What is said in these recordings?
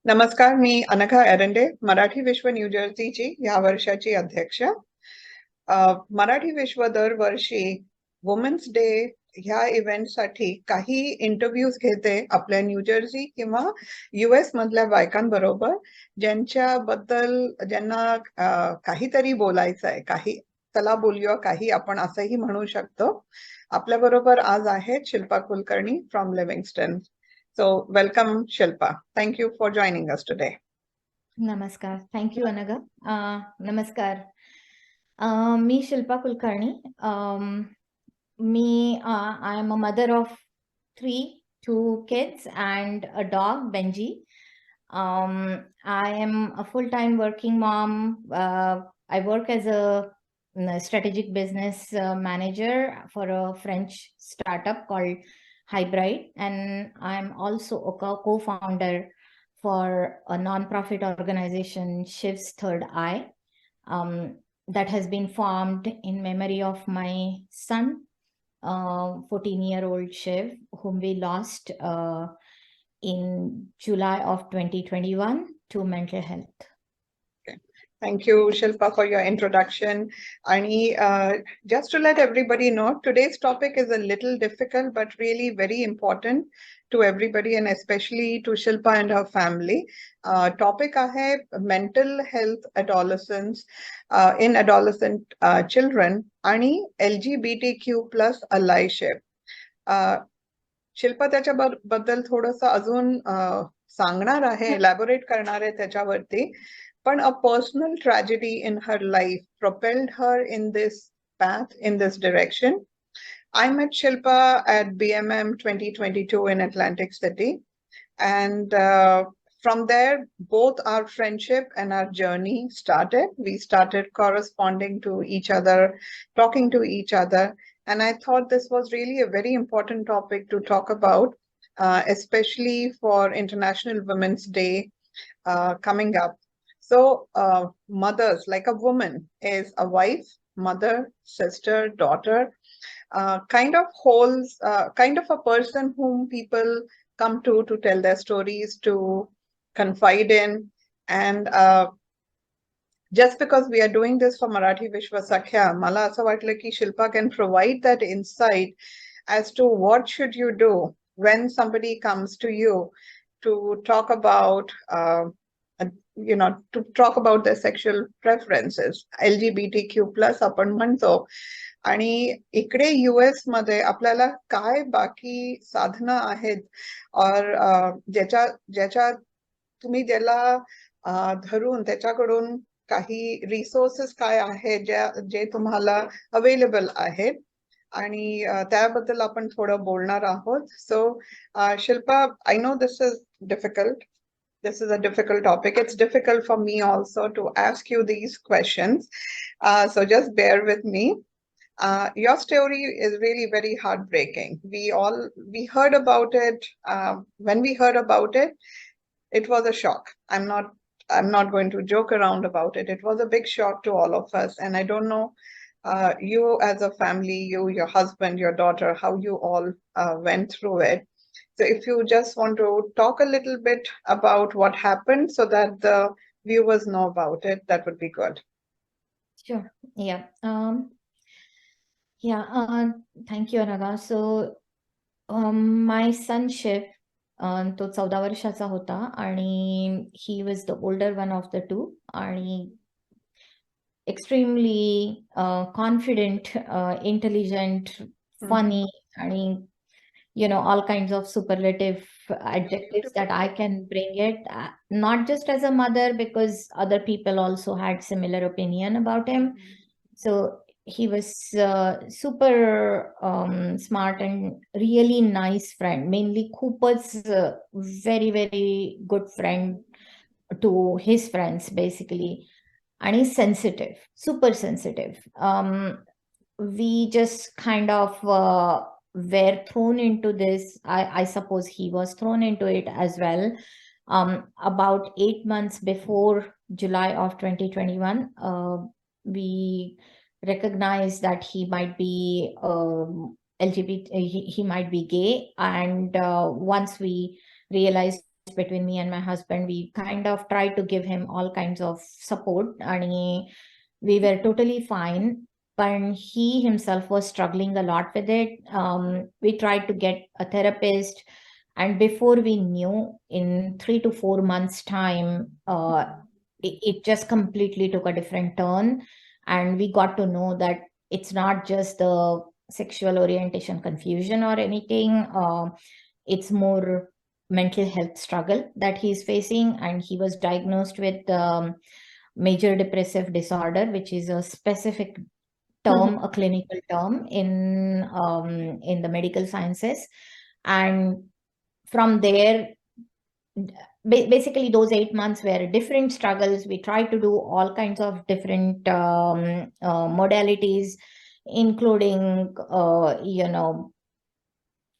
नमस्कार, मी अनघा एरंडे, मराठी विश्व न्यूजर्सीची या वर्षाची अध्यक्ष. मराठी विश्व दरवर्षी वुमेन्स डे ह्या इव्हेंटसाठी काही इंटरव्ह्यूज घेते आपल्या न्यूजर्सी किंवा US मधल्या बायकांबरोबर, ज्यांना काहीतरी बोलायचं आहे, काही चला बोलूया काही आपण असंही म्हणू शकतो. आपल्या बरोबर आज आहेत Shilpa Kulkarni from Livingstone. So welcome Shilpa. Thank you for joining us today. नमस्कार. Thank you, Anaga. नमस्कार. मी Shilpa Kulkarni. I am a mother of 2 kids and a dog, Benji. I am a full-time working mom. I work as a strategic business manager for a French startup called Hybrid, and I'm also a co-founder for a non-profit organization, Shiv's Third Eye, that has been formed in memory of my son, 14-year-old Shiv, whom we lost in July of 2021 to mental health. Thank you, Shilpa, for your introduction. And just to let everybody know, today's topic is a little difficult, but really very important to everybody, and especially to Shilpa and her family. Topic ahe mental health adolescents in adolescent children आणि LGBTQ+ allyship. Shilpa त्याच्याबद्दल थोडंसं अजून सांगणार आहे, elaborate करणार आहे त्याच्यावरती. But a personal tragedy in her life propelled her in this path, in this direction. I met Shilpa at BMM 2022 in Atlantic City. And from there, both our friendship and our journey started. We started corresponding to each other, talking to each other. And I thought this was really a very important topic to talk about, especially for International Women's Day coming up. So mothers, like a woman, is a wife, mother, sister, daughter, kind of a person whom people come to tell their stories, to confide in. And just because we are doing this for Marathi Vishwa Sakhya, मला असं वाटलं की Shilpa can provide that insight as to what should you do when somebody comes to you to talk about to talk about their sexual preferences, LGBTQ+ आपण म्हणतो. आणि इकडे US मध्ये आपल्याला काय बाकी साधनं आहेत, और ज्याच्या तुम्ही ज्याला धरून त्याच्याकडून काही रिसोर्सेस काय आहेत जे तुम्हाला अवेलेबल आहेत, आणि त्याबद्दल आपण थोडं बोलणार आहोत. सो Shilpa, I know this is difficult. This is a difficult topic. It's difficult for me also to ask you these questions. So just bear with me. Your story is really very heartbreaking. We heard about it. When we heard about it, it was a shock. I'm not going to joke around about it. It was a big shock to all of us. And I don't know, you as a family, your husband, your daughter, how you all went through it. So if you just want to talk a little bit about what happened so that the viewers know about it, that would be good. Sure. Yeah. Thank you, Anaga. So my son Shiv, तो 14 वर्षाचा होता, आणि he was the older one of the two, आणि extremely confident, intelligent, funny, आणि all kinds of superlative adjectives that I can bring it, not just as a mother, because other people also had similar opinion about him. So he was super smart and really nice friend, mainly Cooper's very, very good friend to his friends, basically. And he's sensitive, super sensitive. We just kind of were thrown into this. I suppose he was thrown into it as well. About 8 months before July of 2021, we recognized that he might be LGBT, he might be gay. And once we realized between me and my husband. We kind of tried to give him all kinds of support, and we were totally fine. But he himself was struggling a lot with it. We tried to get a therapist, and before we knew, in 3 to 4 months' time, it just completely took a different turn. And we got to know that it's not just the sexual orientation confusion or anything. It's more mental health struggle that he's facing, and he was diagnosed with major depressive disorder, which is a specific term, a clinical term in the medical sciences. And from there, basically those 8 months were different struggles. We tried to do all kinds of different modalities, including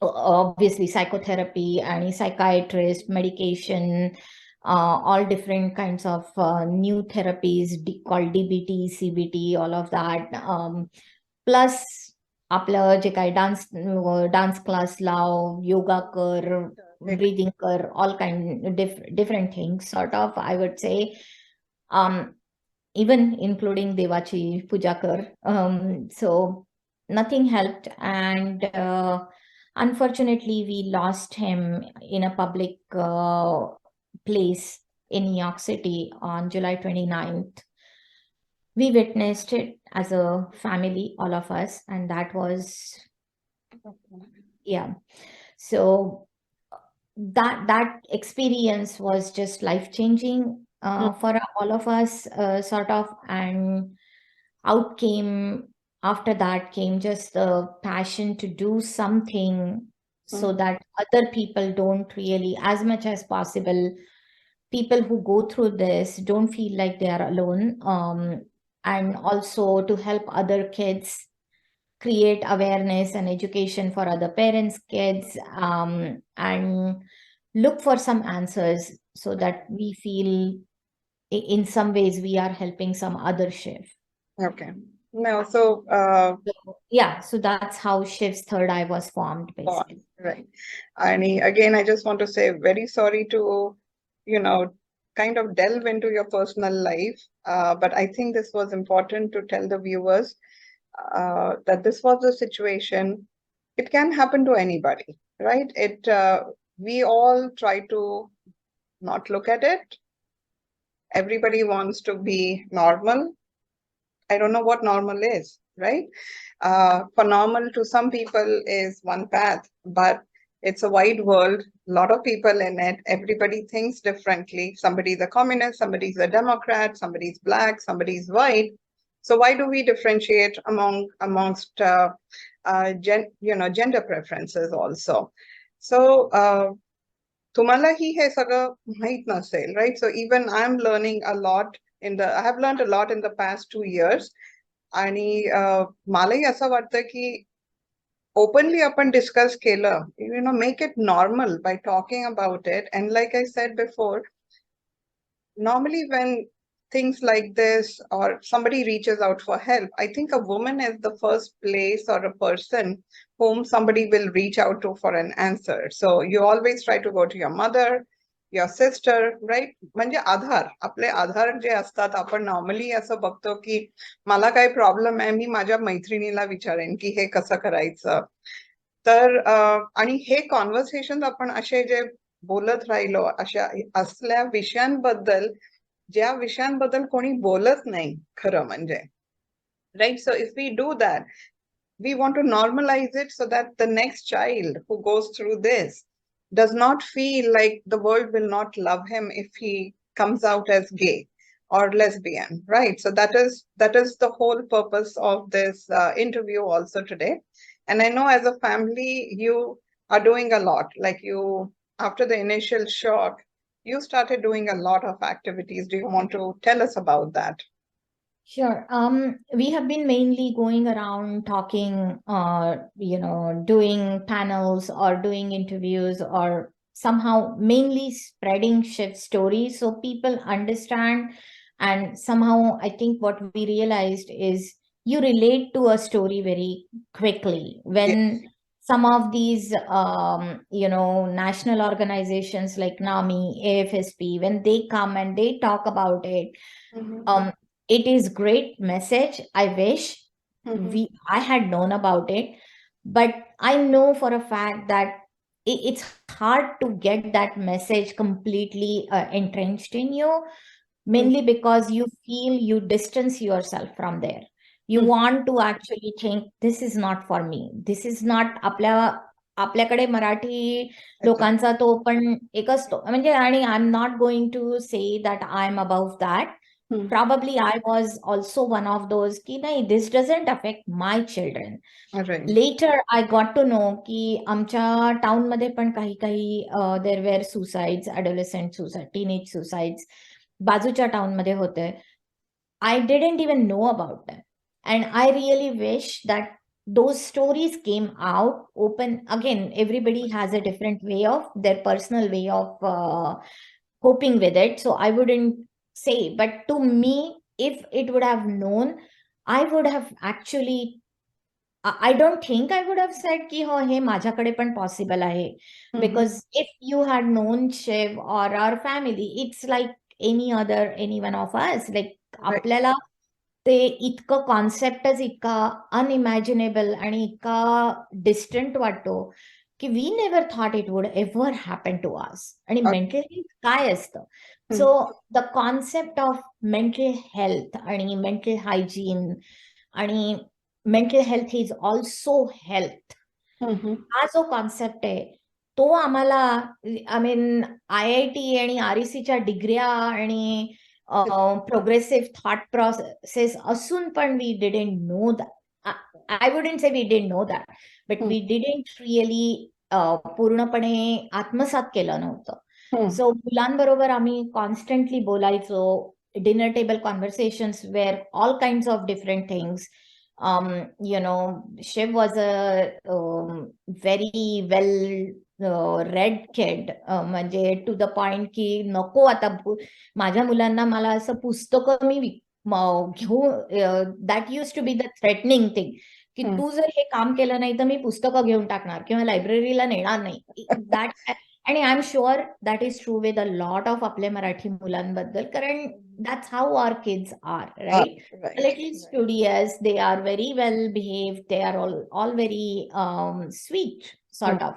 obviously psychotherapy, any psychiatrist, medication, all different kinds of new therapies called DBT, CBT, all of that. Plus आपलं जे काही dance class लाव, योगा कर, breathing कर, all kind different things, sort of, I would say. Even including devachi puja kar. So nothing helped, and unfortunately we lost him in a public place in New York City on July 29th. We witnessed it as a family, all of us, and that was, yeah. So that experience was just life-changing for all of us, sort of. And after that came just the passion to do something so that other people don't really, as much as possible, people who go through this don't feel like they are alone. And also to help other kids, create awareness and education for other parents, kids, and look for some answers so that we feel in some ways we are helping some other Shiv. Okay. No, so yeah, so that's how Shiv's third eye was formed, basically. Right. And again, I just want to say very sorry to, kind of delve into your personal life. But I think this was important to tell the viewers that this was the situation. It can happen to anybody, right? We all try to not look at it. Everybody wants to be normal. I don't know what normal is, right? For normal to some people is one path, but it's a wide world, a lot of people in it. Everybody thinks differently. Somebody's a communist, somebody's a Democrat, somebody's black, somebody's white. So why do we differentiate amongst gender preferences also? So तुम्हाला ही हे सगळं माहित नसेल, right? So even I'm learning a lot I have learned a lot in the past 2 years. आणि मलाही असं वाटतं की openly आपण discuss केलं, make it normal by talking about it. And like I said before, normally when things like this or somebody reaches out for help, I think a woman is the first place or a person whom somebody will reach out to for an answer. So you always try to go to your mother, your sister, right? म्हणजे आधार, आपले आधार जे असतात, आपण normally असं बघतो की मला काही problem आहे, मी माझ्या मैत्रिणीला विचारेन की हे कसं करायचं. तर आणि हे कॉन्व्हर्सेशन आपण असे जे बोलत राहिलो अशा असल्या विषयांबद्दल, ज्या विषयांबद्दल कोणी बोलत नाही खरं म्हणजे, right? So if we do that, we want to normalize it so that the next child who goes through this does not feel like the world will not love him if he comes out as gay or lesbian, right? So that is the whole purpose of this interview also today. And I know as a family you are doing a lot, like after the initial shock, you started doing a lot of activities. Do you want to tell us about that? Sure. We have been mainly going around talking, doing panels or doing interviews, or somehow mainly spreading Shiv stories so people understand. And somehow I think what we realized is you relate to a story very quickly when some of these national organizations like NAMI, AFSP, when they come and they talk about it, it is great message. I wish I had known about it, but I know for a fact that it's hard to get that message completely entrenched in you, mainly because you feel you distance yourself from there. You want to actually think, this is not for me. This is not आपल्याकडे मराठी लोकांचा तो पण एकच तो म्हणजे, आणि I am not going to say that I am above that. Probably I was also one of those ki nahi, this doesn't affect my children. Later I got to know ki आमच्या town मध्ये पण काही काही there were suicides, adolescent suicide, teenage suicides बाजूच्या town मध्ये होते. I didn't even know about them, and I really wish that those stories came out open. Again, everybody has a different way of their personal way of coping with it, so I wouldn't say, but to me, if it would have known, I would have actually, I don't think I would have said ki ho he माझ्याकडे पण possible आहे, because if you had known Shiv or our family, it's like any one of us, like आपल्याला ते इतकं कॉन्सेप्टच इतका अनइमॅजिनेबल आणि इतका distant वाटतो की we never thought it would ever happen to us. आणि मेंटल हेल्थ काय असतं, so the concept of mental health आणि मेंटल हायजीन आणि mental health is also health, हा जो कॉन्सेप्ट आहे तो आम्हाला, आय मीन IIT आणि RECच्या डिग्र्या आणि प्रोग्रेसिव्ह थॉट प्रोसेस असून पण we didn't know that. I wouldn't say we didn't know that, but we didn't really पूर्णपणे आत्मसात केलं नव्हतं. सो मुलांबरोबर आम्ही कॉन्स्टंटली बोलायचो, dinner table conversations were all kinds of different things. Shiv was a very well read kid, म्हणजे to the point की नको आता माझ्या मुलांना मला असं पुस्तकं मी घेऊ, that used to be the threatening thing की तू जर हे काम केलं नाही तर मी पुस्तकं घेऊन टाकणार किंवा लायब्ररीला नेणार नाही. दॅट, आणि I am sure that is true with a lot of आपल्या मराठी मुलांबद्दल, कारण that's how our kids are, right? Little studious, they are very well behaved, they are all very sweet sort of.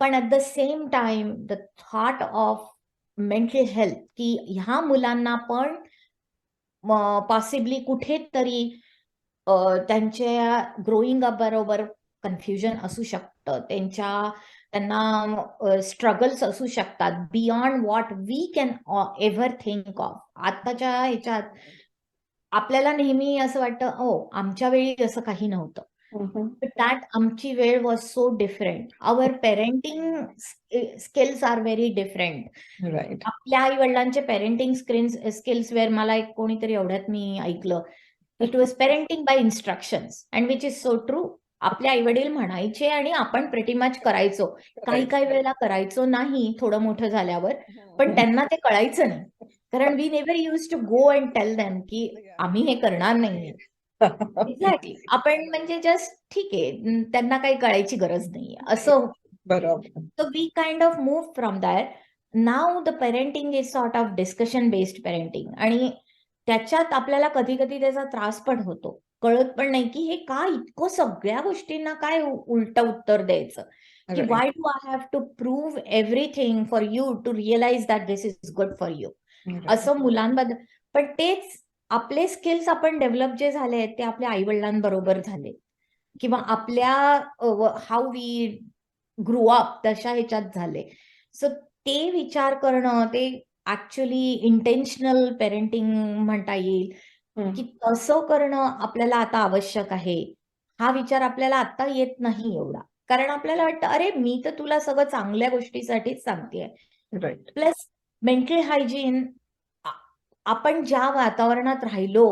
पण at the same time the thought of mental health की ह्या मुलांना पण possibly कुठेतरी त्यांच्या ग्रोईंग अप बरोबर confusion असू शकतं, त्यांना स्ट्रगल्स असू शकतात beyond what we can ever think of. आताच्या ह्याच्यात आपल्याला नेहमी असं वाटतं, हो आमच्या वेळी असं काही नव्हतं, but that आमची वेळ was so different. Our parenting skills are very different. Right. आपल्या आई वडिलांचे पेरेंटिंग स्किल्स वेअर मला एक कोणीतरी एवढ्यात मी ऐकलं, it was parenting by instructions, and which is so true. आपले आई वडील म्हणायचे आणि आपण प्रिटी मच करायचो. काही वेळेला करायचो नाही थोडं मोठं झाल्यावर, पण त्यांना ते कळायचं नाही, कारण we never used to go and tell them की आम्ही हे करणार नाही. एक्झॅक्टली. आपण म्हणजे जस्ट ठीक आहे, त्यांना काही कळायची गरज नाही असं. बरोबर. So we kind of move from that. Now the parenting is sort of discussion based parenting, आणि त्याच्यात आपल्याला कधी कधी त्याचा त्रास पण होतो, कळत पण नाही की हे का इतकं सगळ्या गोष्टींना काय उलट उत्तर द्यायचं, की why do I have to prove everything for you to realise that this is good for you, असं मुलांबद्दल. पण तेच आपले स्किल्स आपण डेव्हलप जे झाले आहेत ते आपल्या आई वडिलांबरोबर झाले, किंवा आपल्या हाऊ वी ग्रो अप तशा ह्याच्यात झाले. सो ते विचार करणं, ते ऍक्च्युली इंटेन्शनल पेरेंटिंग म्हणता येईल, की तसं करणं आपल्याला आता आवश्यक आहे. हा विचार आपल्याला आता येत नाही एवढा, कारण आपल्याला वाटतं अरे मी तर तुला सगळं चांगल्या गोष्टीसाठीच सांगतेय. प्लस मेंटल हायजीन, आपण ज्या वातावरणात राहिलो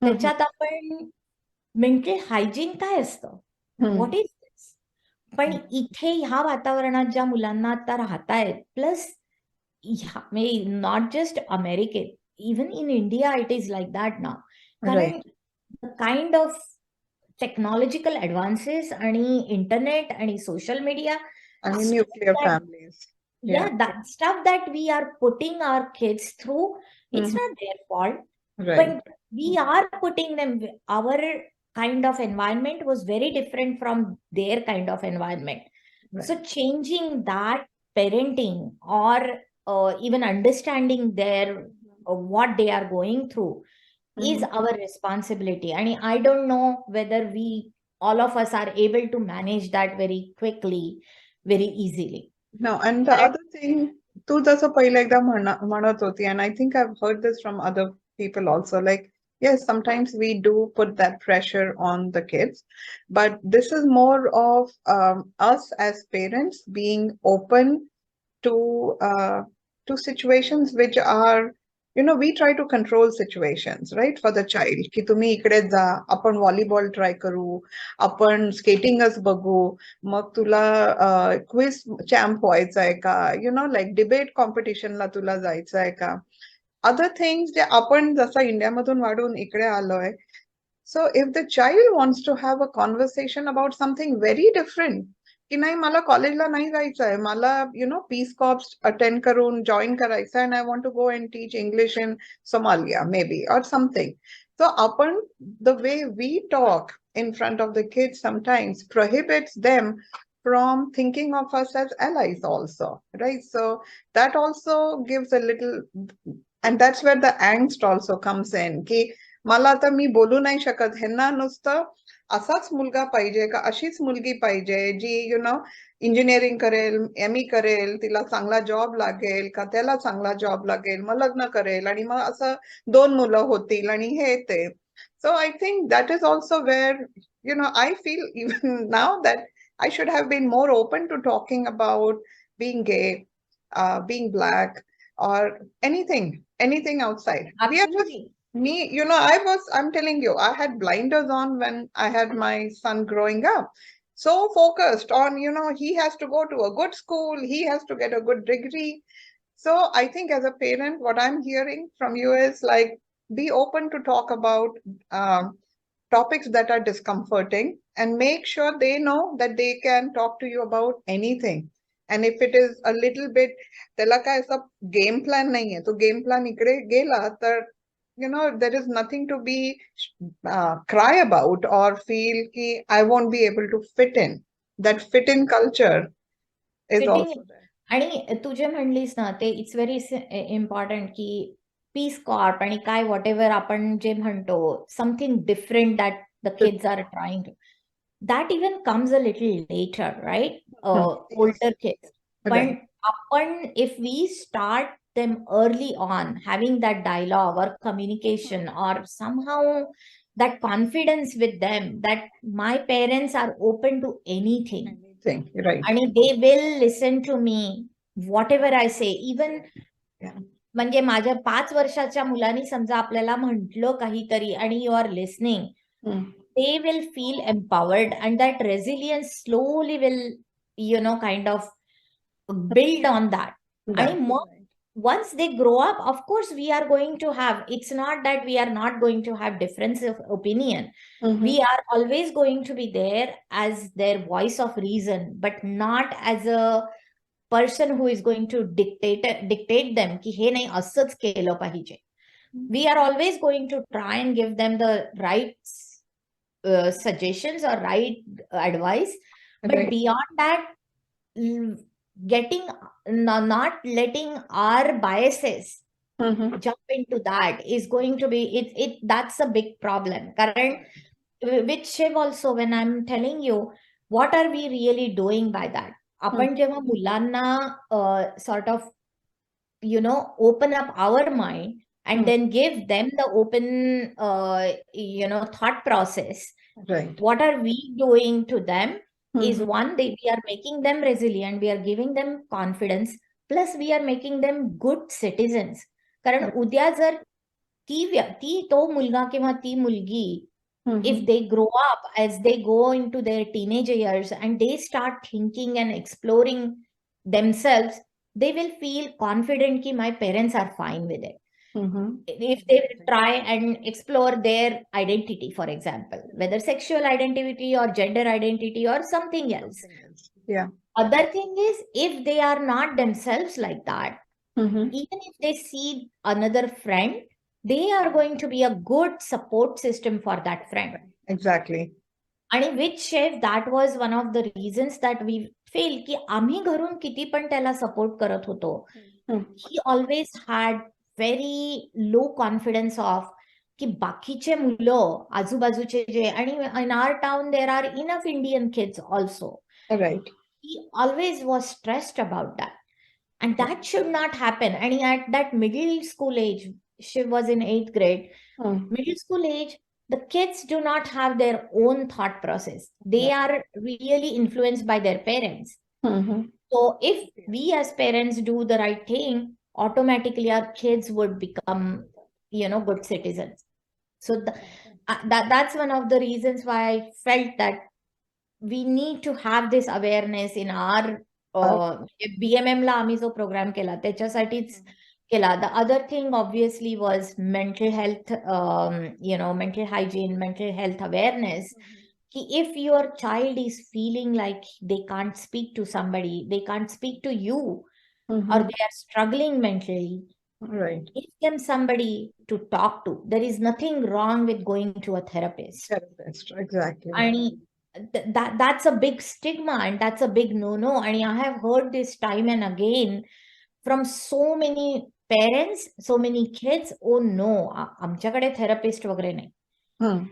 त्याच्यात आपण मेंटल हायजीन काय असतं, व्हॉट इज दिस. पण इथे ह्या वातावरणात ज्या मुलांना आता राहतायत, प्लस नॉट जस्ट अमेरिकेत, even in India it is like that now, कारण काइंड ऑफ technological advances आणि internet आणि social media And stuff nuclear that, families. Yeah. that stuff that we are putting our kids through, it's Mhm. not their fault, Right. but we are putting them, our kind of environment was very different from their kind of environment. So Right. changing that parenting or even understanding their what they are going through is Mhm. our responsibility. And I don't know whether we, all of us, are able to manage that very quickly, very easily. No, and the Correct? other thing, तू जसं पहिले एकदा म्हणत होती, and I think I've heard this from other people also, like, yes, sometimes we do put that pressure on the kids, but this is more of us as parents being open to to situations which are, you know, we try to control situations, right, for the child, की तुम्ही इकडे जा, आपण volleyball try करू, आपण स्केटिंगच बघू, मग तुला quiz champ व्हायचंय का, यु नो, लाईक डिबेट कॉम्पिटिशनला तुला जायचंय का, अदर थिंग्स जे आपण जसं इंडियामधून वाढून इकडे आलोय. So if the child wants to have a conversation about something very different, की नाही मला कॉलेजला नाही जायचंय, मला you know Peace Corps attend करून जॉईन करायचंय, and I want to go and teach English in Somalia maybe or something. So आपण, the way we talk in front of the kids sometimes prohibits them from thinking of us as allies also, right? So that also gives a little, and that's where the angst also comes in, की मला आता मी बोलू नाही शकत, ह्यांना नुसतं असाच मुलगा पाहिजे का अशीच मुलगी पाहिजे जी यु नो इंजिनिअरिंग करेल, एमई करेल, तिला चांगला जॉब लागेल का त्याला चांगला जॉब लागेल, मग लग्न करेल आणि मग असं 2 मुलं होतील आणि हे ते. So I think that is also where, you know, I feel even now that I should have been more open to talking about being gay, being black, or anything outside. We are just Absolutely. me, you know, I'm telling you, I had blinders on when I had my son growing up. So focused on, you know, he has to go to a good school, he has to get a good degree. So I think as a parent, what I'm hearing from you is like, be open to talk about topics that are discomforting and make sure they know that they can talk to you about anything. And if it is a little bit, त्याला काय असं game plan नाहीये, तो game plan इकडे गेला तर, you know, there is nothing to be cry about or feel ki I won't be able to fit in. That fit in culture is fitting. also there. आणि तू जे म्हणलीस ना ते इट्स व्हेरी इम्पॉर्टंट की पीस कॉर्प आणि काय whatever आपण जे म्हणतो something different that the kids are trying to, that even comes a little later, right, older kids. पण Right. आपण if we start them early on having that dialogue or communication or somehow that confidence with them that my parents are open to anything Anything, right. आणि they will listen to me whatever I say, even Yeah. म्हणजे माझ्या 5 वर्षाच्या मुलांनी समजा आपल्याला म्हटलं काहीतरी आणि you are listening, Hmm. they will feel empowered and that resilience slowly will, you know, kind of build on that. आणि That, mug right. once they grow up, of course we are going to have, it's not that we are not going to have difference of opinion. Mhm. We are always going to be there as their voice of reason, but not as a person who is going to dictate them ki हे नाही असंच केलं पाहिजे. We are always going to try and give them the right suggestions or right advice, but Right. beyond that, getting not letting our biases Mhm. jump into that is going to be it that's a big problem. Karan, with Shiv also, when I'm telling you, what are we really doing by that? आपण जेव्हा मुलांना sort of, you know, open up our mind and then give them the open, you know, thought process. Right. What are we doing to them is Mhm. one, we are making them resilient, we are giving them confidence, plus we are making them good citizens. कारण उद्या जर ती तो मुलगा किंवा ती मुलगी, if Mhm. they grow up, as they go into their teenage years and they start thinking and exploring themselves, they will feel confident कि my parents are fine with it. if they try and explore their identity, for example, whether sexual identity or gender identity or something else. Yeah. Other thing is, if they are not themselves like that, Mm-hmm. even if they see another friend, they are going to be a good support system for that friend. Exactly. आणि with Shiv that was one of the reasons that we felt की आम्ही घरून किती पण त्याला support करत होतो. He always had very low confidence of की बाकीचे मुलं आजूबाजूचे जे, आणि in our town there are enough Indian kids also. Right. He always was stressed about that. And that should not happen. And at that middle school age, she was in 8th grade, middle school age, the kids do not have their own thought process. They are really influenced by their parents. So if we as parents do the right thing, automatically our kids would become, good citizens. So that's one of the reasons why I felt that we need to have this awareness in our BMM ला आम्ही जो programme केला त्याच्यासाठीच केला. The other thing obviously was mental health, mental hygiene, mental health awareness. If your child is feeling like they can't speak to somebody, they can't speak to you, or they are struggling mentally, Right. give them somebody to talk to. There is nothing wrong with going to a therapist. Therapist, exactly. And that's a big stigma, and that's a big no-no. And I have heard this time and again from so many parents, so many kids. Oh no, आमच्याकडे therapist वगैरे नाही.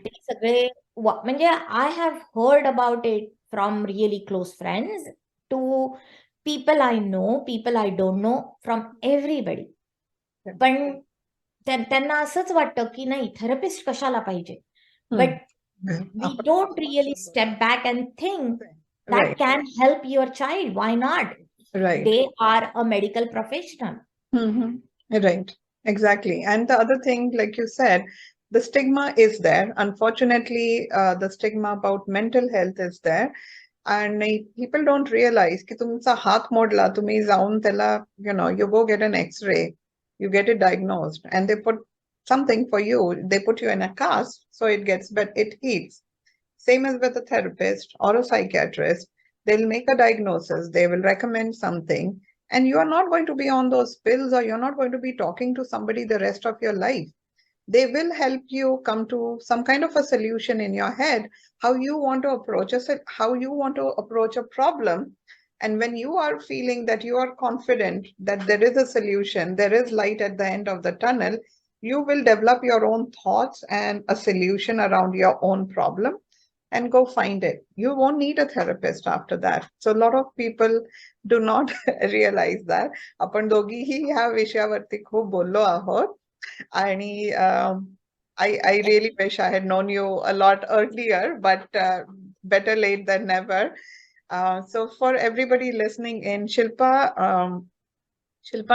ते सगळे म्हणजे I have heard about it from really close friends to people I know, people I don't know, from everybody. पण त्यांना असंच वाटतं की नाही, थेरपिस्ट कशाला पाहिजे. But we don't really step back and think that can help your child. Why not? Right. They are a medical professional. Right. Exactly. And the other thing, like you said, the stigma is there. Unfortunately, the stigma about mental health is there. And people don't realize ki tumcha haath modla, tumhi jaun tela, you go get an X-ray, you get it diagnosed, and they put something for you. They put you in a cast, so it gets better, it heals. Same as with a therapist or a psychiatrist. They'll make a diagnosis, they will recommend something, and you are not going to be on those pills, or you're not going to be talking to somebody the rest of your life. They will help you come to some kind of a solution in your head, how you want to approach it, how you want to approach a problem. And when you are feeling that you are confident that there is a solution, there is light at the end of the tunnel, you will develop your own thoughts and a solution around your own problem and go find it. You won't need a therapist after that. So a lot of people do not realize that. आपण दोघीही ह्या विषयावरती खूप बोललो आहोत. आणि I really wish I had known you a lot earlier, but better late than never. So for everybody listening in, Shilpa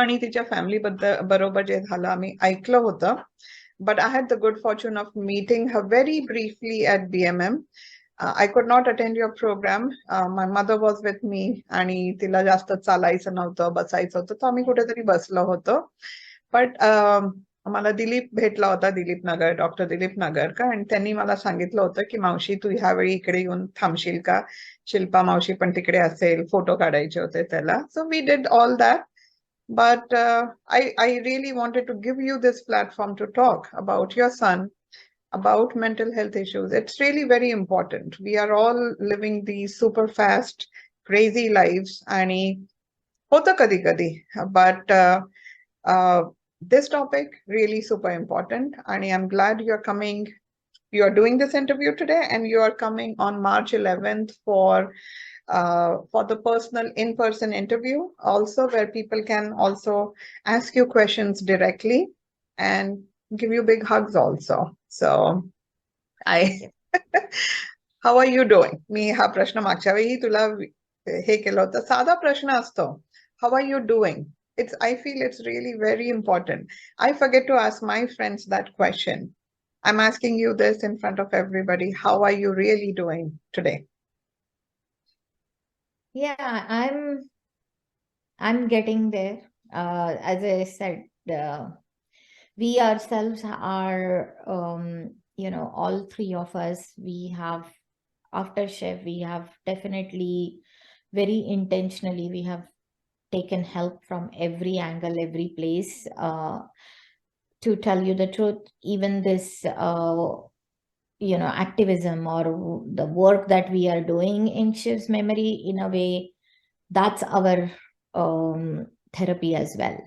आणि तिच्या family बरोबर जे झालं आम्ही ऐकलं होतं. But I had the good fortune of meeting her very briefly at BMM. I could not attend your program. My mother was with me आणि तिला जास्त चालायचं नव्हतं, बसायचं होतं, तर आम्ही कुठेतरी बसलो होतो. But मला दिलीप भेटला होता, डॉक्टर दिलीप नगरकर, आणि त्यांनी मला सांगितलं होतं की मावशी तू ह्यावेळी इकडे येऊन थांबशील का, शिल्पा मावशी पण तिकडे असेल, फोटो काढायचे होते त्याला. So we did all that. But I really wanted to give you this platform to talk about your son, about mental health issues. It's really very important. We are all living these super fast, crazy lives. आणि होतं कधी कधी. But this topic really super important. And I'm glad you're coming. You are doing this interview today, and you are coming on March 11th for the personal in-person interview also, where people can also ask you questions directly and give you big hugs also. So how are you doing? मी हा प्रश्न मागच्या वेळी तुला हे केलं होतं. साधा प्रश्न असतो, how are you doing? I feel it's really very important. I forget to ask my friends that question. I'm asking you this in front of everybody. How are you really doing today? Yeah, I'm getting there. As I said, We ourselves are, all three of us, we have, after Shiv, we have definitely, very intentionally, we have taken help from every angle, every place. To tell you the truth, even this, activism or the work that we are doing in Shiv's memory, in a way, that's our therapy as well.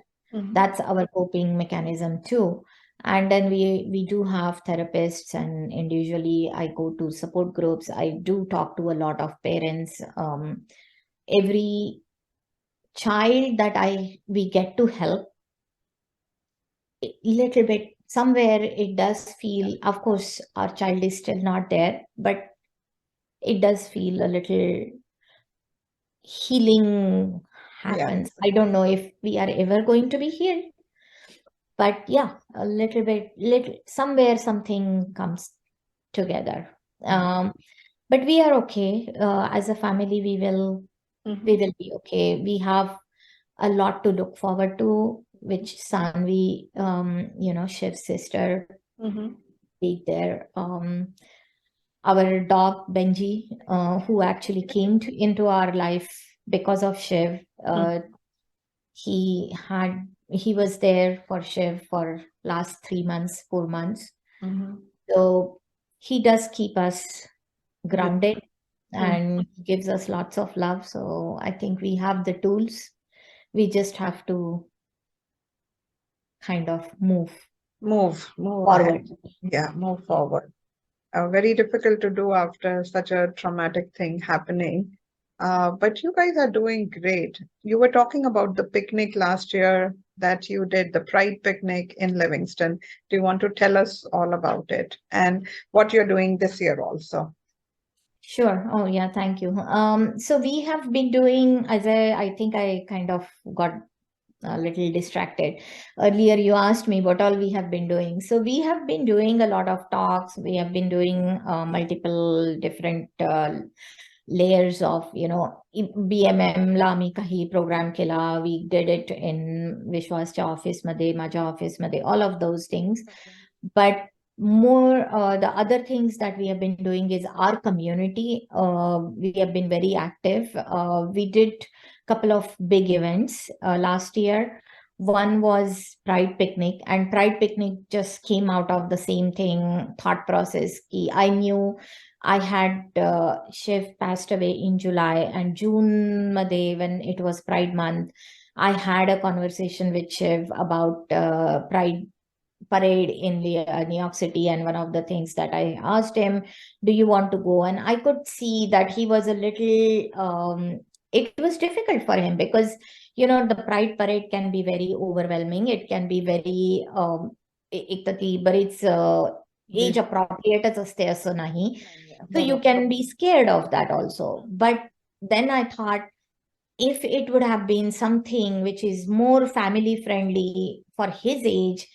That's our coping mechanism too. And then we do have therapists, and individually I go to support groups. I do talk to a lot of parents. Every child that we get to help, a little bit somewhere it does feel, of course our child is still not there, but it does feel a little healing happens. I don't know if we are ever going to be healed, but yeah, a little bit, little somewhere something comes together. But we are okay. As a family, we will be okay. We have a lot to look forward to, which Sanvi, Shiv's sister, be there. Our dog Benji, who actually came into our life because of Shiv. He was there for Shiv for last 3 months, 4 months. So he does keep us grounded and gives us lots of love. So I think we have the tools. We just have to kind of move Move ahead. forward. Yeah, move forward. Very difficult to do after such a traumatic thing happening. But you guys are doing great. You were talking about the picnic last year that you did, the Pride picnic in Livingston. Do you want to tell us all about it and what you're doing this year also? Sure. Oh, yeah. Thank you. So we have been doing, I think I kind of got a little distracted. Earlier, you asked me what all we have been doing. So we have been doing a lot of talks. We have been doing multiple different layers of, BMM ला आम्ही काही program केला. We did it in Vishwasच्या office मध्ये, माझ्या office मध्ये, all of those things. But more, the other things that we have been doing is our community. We have been very active. We did couple of big events last year. One was Pride Picnic, and Pride Picnic just came out of the same thing, thought process. I knew I had Shiv passed away in July, and June Made, when it was Pride month, I had a conversation with Shiv about Pride parade in New York City, and one of the things that I asked him, do you want to go? And I could see that he was a little it was difficult for him, because the Pride parade can be very overwhelming. It can be very but it's age appropriate असते असं नाही. So you can be scared of that also. But then I thought, if it would have been something which is more family friendly for his age,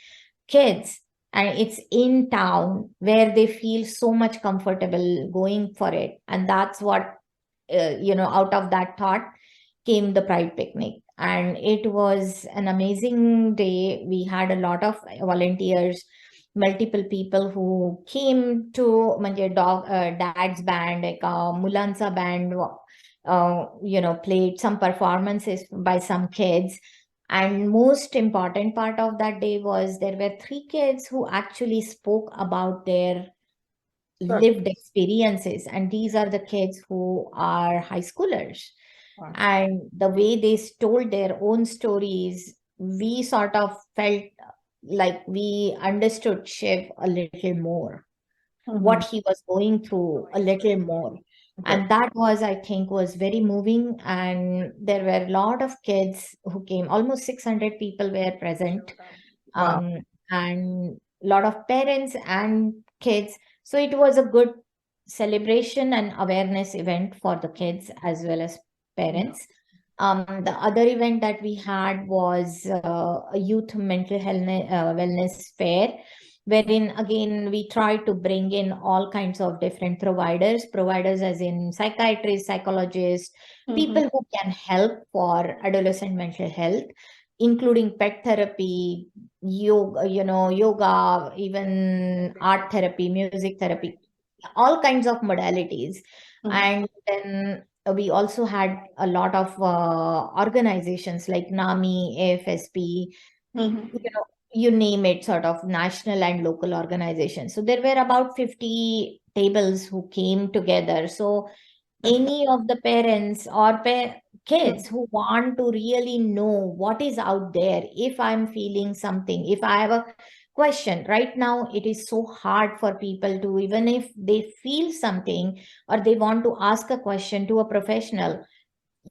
kids, and it's in town where they feel so much comfortable going for it, and that's what out of that thought came the Pride Picnic. And it was an amazing day. We had a lot of volunteers, multiple people who came to म्हणजे dad's band, like mulansa band, played some performances by some kids. And most important part of that day was there were 3 kids who actually spoke about their lived experiences, and these are the kids who are high schoolers. And the way they told their own stories, we sort of felt like we understood Shiv a little more, what he was going through a little more. And that was, I think, was very moving. And there were a lot of kids who came, almost 600 people were present. And a lot of parents and kids. So it was a good celebration and awareness event for the kids as well as parents. The other event that we had was a youth mental health wellness fair, wherein again we tried to bring in all kinds of different providers as in psychiatrists, psychologists, people who can help for adolescent mental health including pet therapy, yoga, even art therapy, music therapy, all kinds of modalities. And then we also had a lot of organizations like NAMI, AFSP, you name it, sort of national and local organizations. So there were about 50 tables who came together. So any of the parents or kids who want to really know what is out there, if I'm feeling something, if I have a question right now, it is so hard for people to, even if they feel something or they want to ask a question to a professional,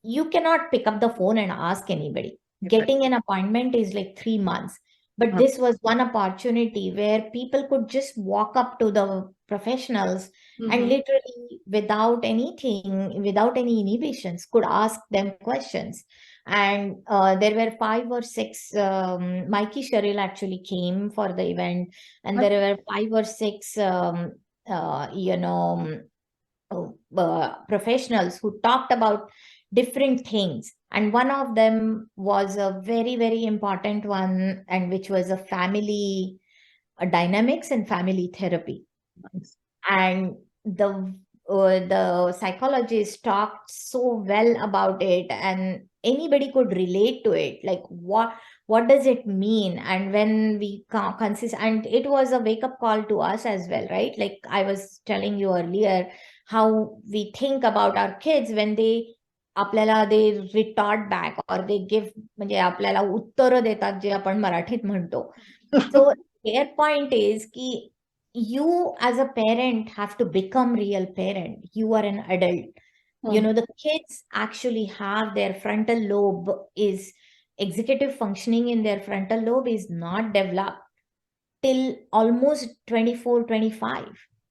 you cannot pick up the phone and ask anybody. Getting an appointment is like 3 months. But this was one opportunity where people could just walk up to the professionals and literally, without anything, without any inhibitions, could ask them questions. And there were 5 or 6, Mikey Sherrill actually came for the event, and there were 5 or 6, professionals who talked about different things. And one of them was a very, very important one, and which was a family dynamics and family therapy. And the psychologist talked so well about it, and anybody could relate to it. Like what does it mean? And when we consist, and it was a wake up call to us as well, right? Like I was telling you earlier, how we think about our kids when they आपल्याला दे retort back और they give, म्हणजे आपल्याला उत्तर देतात जे आपण मराठीत म्हणतो. सो their point is ki you as a parent have to become real parent. You are an adult. The kids actually have their frontal lobe is executive functioning in their frontal lobe is not developed till almost 24, 25.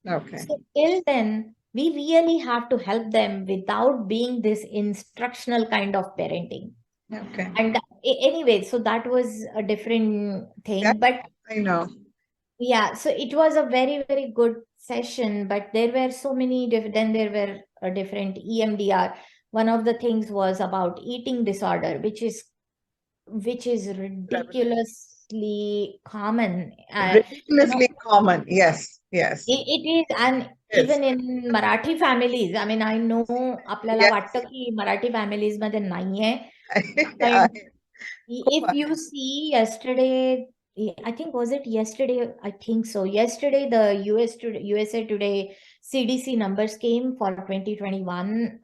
Okay. So till then, we really have to help them without being this instructional kind of parenting. Okay. And anyway, so that was a different thing. Yeah, but I know. Yeah, so it was a very, very good session, but there were so many then there were a different EMDR. One of the things was about eating disorder, which is ridiculously common. Ridiculously common. Yes, yes. It is, and even in Marathi families, I mean, I know आपल्याला वाटतं की Marathi families मध्ये नाहीये. But if you see yesterday, I think, was it yesterday? I think so. Yesterday, the USA Today CDC numbers came for 2021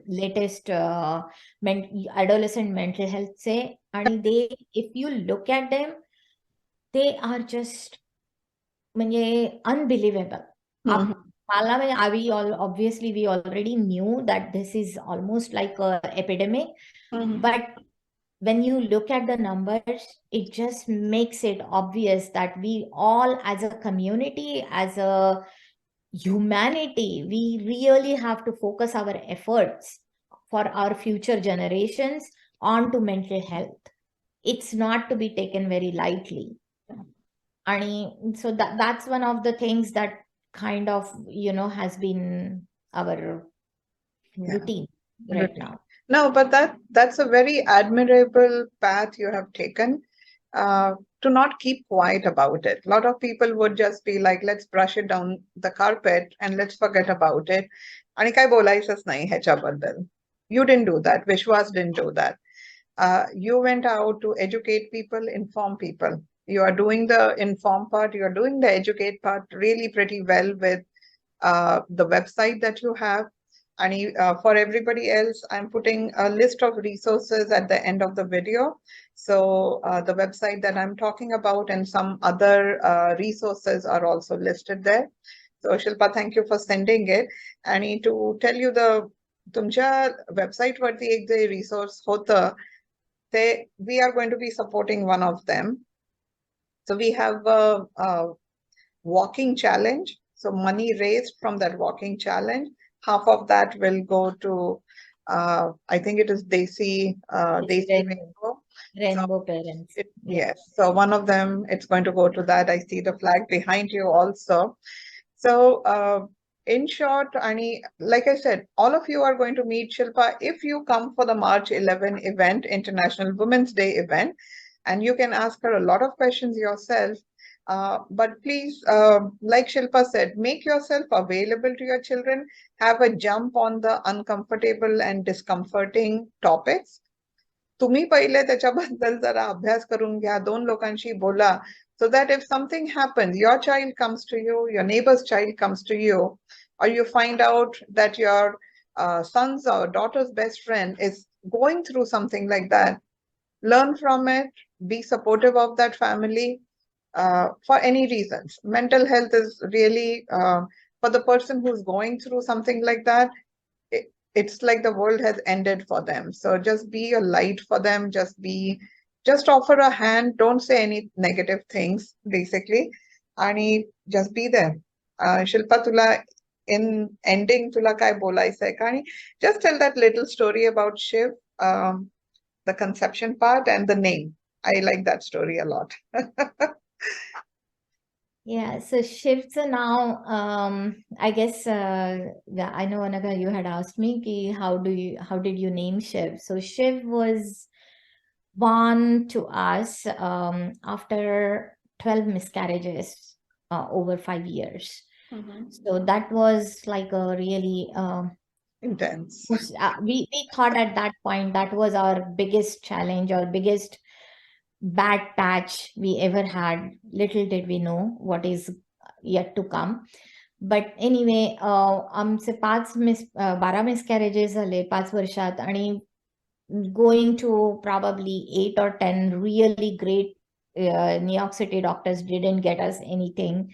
latest adolescent mental health say, and if you look at them, they are just unbelievable. Obviously we already knew that this is almost like a epidemic, but when you look at the numbers, it just makes it obvious that we all as a community, as a humanity, we really have to focus our efforts for our future generations onto mental health. It's not to be taken very lightly. And so that's one of the things that kind of, has been our routine right now. No, but that's a very admirable path you have taken, to not keep quiet about it. A lot of people would just be like, let's brush it down the carpet and let's forget about it. आणि काय बोलायचंच नाही ह्याच्याबद्दल. You didn't do that. Vishwas didn't do that. You went out to educate people, inform people. You are doing the inform part, you are doing the educate part really pretty well with the website that you have. And for everybody else, I'm putting a list of resources at the end of the video. So the website that I'm talking about and some other resources are also listed there. So Shilpa, thank you for sending it. And to tell you the तुमच्या website वरती एक जे resource होतं, we are going to be supporting one of them. So we have a walking challenge. So money raised from that walking challenge, half of that will go to, I think it is Desi Rainbow Parents. Yes. So one of them, it's going to go to that. I see the flag behind you also. So in short, Ani, like I said, all of you are going to meet Shilpa if you come for the March 11 event, International Women's Day event, and you can ask her a lot of questions yourself. But please, like Shilpa said, make yourself available to your children. Have a jump on the uncomfortable and discomforting topics. तुम्ही पहिले त्याच्याबद्दल जरा अभ्यास करून घ्या, दोन लोकांशी बोला, so that if something happens, your child comes to you, your neighbor's child comes to you, or you find out that your son's or daughter's best friend is going through something like that, learn from it, be supportive of that family for any reasons. Mental health is really, for the person who's going through something like that, it's like the world has ended for them. So just be a light for them. Just offer a hand. Don't say any negative things, basically. आणि just be there. Shilpa तुला in ending तुला काय बोलायचंय का? आणि just tell that little story about Shiv, the conception part and the name. I like that story a lot. Yeah, so Shiv's now, I guess, yeah, I know, Anaga, you had asked me, ki, how did you name Shiv? So Shiv was born to us after 12 miscarriages over 5 years. So that was like a really Intense. we thought at that point that was our biggest challenge or biggest bad patch we ever had. Little did we know what is yet to come. But anyway, आमचे 12 miscarriages झाले 5 वर्षात आणि going to probably 8 or 10 really great New York City doctors didn't get us anything.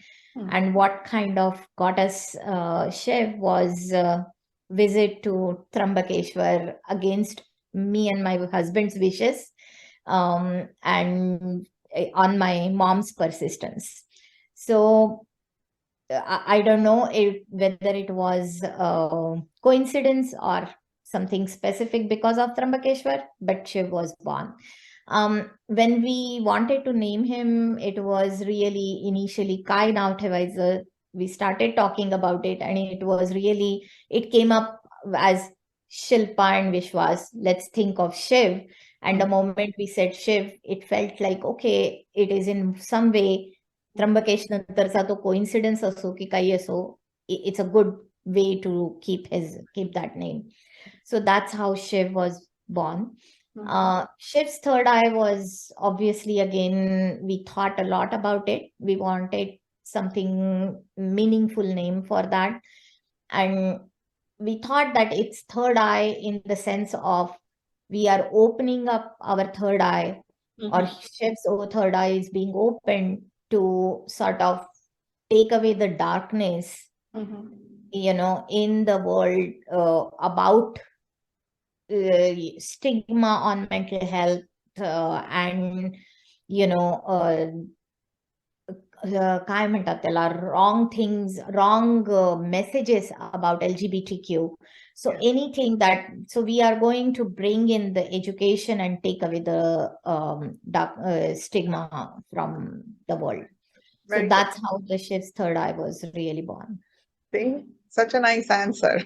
And what kind of got us Shiv was visit to Trambakeshwar against me and my husband's wishes, and on my mom's persistence. So I don't know whether it was coincidence or something specific because of Trambakeshwar, but Shiv was born. When we wanted to name him, it was really initially Kai Nav Thevaizer. We started talking about it, and it came up as Shilpa and Vishwas. Let's think of Shiv. And the moment we said Shiv, it felt like, okay, it is in some way त्र्यंबकेश नंतरचा तो coincidence असो की काही असो, it's a good way to keep that name. So that's how Shiv was born. Shiv's third eye was obviously, again, we thought a lot about it. We wanted something meaningful name for that. And we thought that it's third eye in the sense of we are opening up our third eye, or Shiv's third eye is being opened to sort of take away the darkness, in the world about stigma on mental health and, काय म्हणतात त्याला, wrong things, wrong messages about LGBTQ. So anything that, so we are going to bring in the education and take away the stigma from the world. So that's how the Shiv's third eye was really born. See, such a nice answer.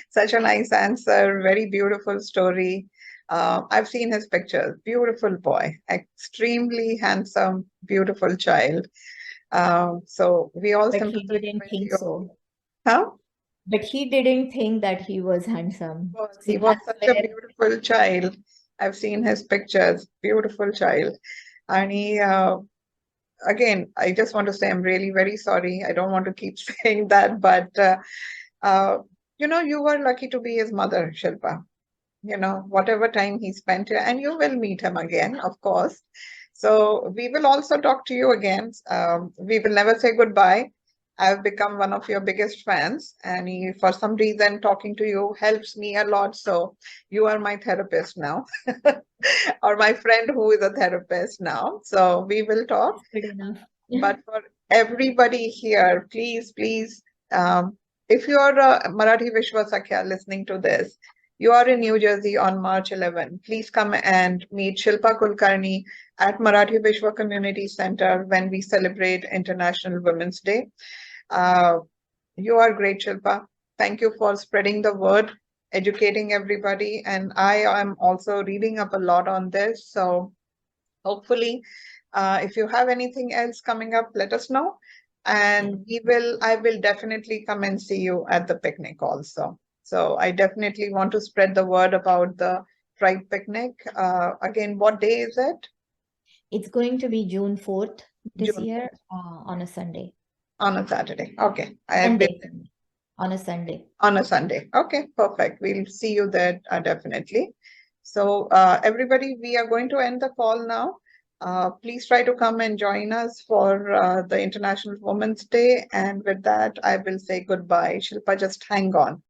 Such a nice answer. Very beautiful story. I've seen his pictures. Beautiful boy, extremely handsome, beautiful child. So we all But he didn't think so. Huh? But he didn't think that he was handsome. He was such a beautiful child. I've seen his pictures. Beautiful child. And he, again, I just want to say I'm really very sorry. I don't want to keep saying that, but you were lucky to be his mother, Shilpa. Whatever time he spent here, and you will meet him again, of course. So we will also talk to you again. We will never say goodbye. I've become one of your biggest fans, and for some reason, talking to you helps me a lot. So you are my therapist now, or my friend who is a therapist now. So we will talk. Good enough. But for everybody here, please, if you are a Marathi Vishwasakya listening to this, you are in New Jersey on March 11. Please come and meet Shilpa Kulkarni at Marathi Vishwa Community Center when we celebrate International Women's Day. You are great, Shilpa. Thank you for spreading the word, educating everybody. And I am also reading up a lot on this. So hopefully, if you have anything else coming up, let us know. And I will definitely come and see you at the picnic also. So I definitely want to spread the word about the Pride picnic. Again, what day is it? It's going to be June 4th this June, year, on a Sunday. on a Saturday. Okay. I will Sunday, on a Sunday. on a Sunday. Okay, perfect. We'll see you there definitely. So, everybody, we are going to end the call now. Please try to come and join us for the International Women's Day. And with that, I will say goodbye. Shilpa, just hang on.